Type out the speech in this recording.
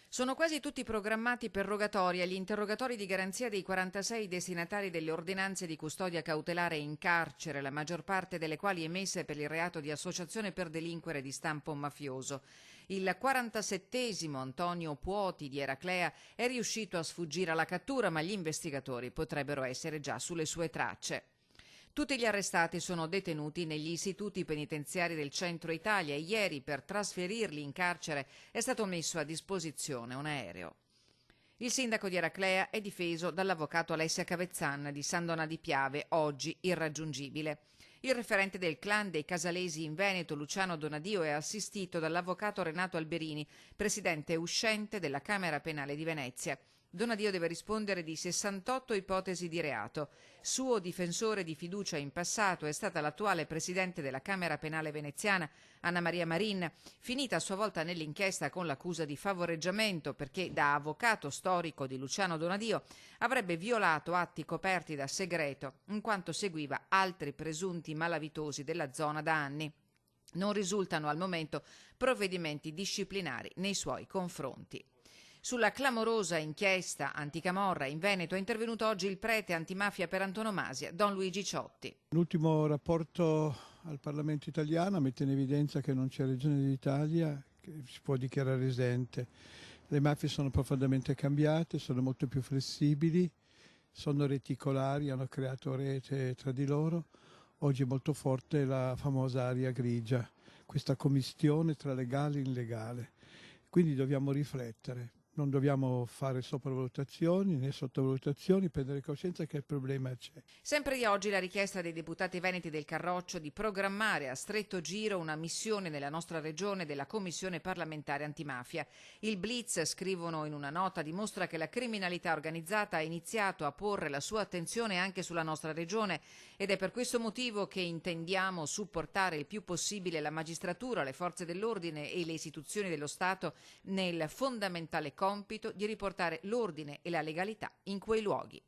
Sono quasi tutti programmati per rogatoria gli interrogatori di garanzia dei 46 destinatari delle ordinanze di custodia cautelare in carcere, la maggior parte delle quali emesse per il reato di associazione per delinquere di stampo mafioso. Il 47esimo Antonio Puoti di Eraclea è riuscito a sfuggire alla cattura, ma gli investigatori potrebbero essere già sulle sue tracce. Tutti gli arrestati sono detenuti negli istituti penitenziari del centro Italia e ieri per trasferirli in carcere è stato messo a disposizione un aereo. Il sindaco di Eraclea è difeso dall'avvocato Alessia Cavezzan di San Donà di Piave, oggi irraggiungibile. Il referente del clan dei Casalesi in Veneto, Luciano Donadio, è assistito dall'avvocato Renato Alberini, presidente uscente della Camera Penale di Venezia. Donadio deve rispondere di 68 ipotesi di reato. Suo difensore di fiducia in passato è stata l'attuale presidente della Camera Penale veneziana, Anna Maria Marin, finita a sua volta nell'inchiesta con l'accusa di favoreggiamento perché, da avvocato storico di Luciano Donadio, avrebbe violato atti coperti da segreto in quanto seguiva altri presunti malavitosi della zona da anni. Non risultano al momento provvedimenti disciplinari nei suoi confronti. Sulla clamorosa inchiesta anticamorra in Veneto è intervenuto oggi il prete antimafia per antonomasia, Don Luigi Ciotti. L'ultimo rapporto al Parlamento italiano mette in evidenza che non c'è regione d'Italia che si può dichiarare esente. Le mafie sono profondamente cambiate, sono molto più flessibili, sono reticolari, hanno creato rete tra di loro. Oggi è molto forte la famosa area grigia, questa commistione tra legale e illegale. Quindi dobbiamo riflettere. Non dobbiamo fare sopravvalutazioni né sottovalutazioni, prendere coscienza che il problema c'è. Sempre di oggi la richiesta dei deputati veneti del Carroccio di programmare a stretto giro una missione nella nostra regione della Commissione parlamentare antimafia. Il Blitz, scrivono in una nota, dimostra che la criminalità organizzata ha iniziato a porre la sua attenzione anche sulla nostra regione ed è per questo motivo che intendiamo supportare il più possibile la magistratura, le forze dell'ordine e le istituzioni dello Stato nel fondamentale compito di riportare l'ordine e la legalità in quei luoghi.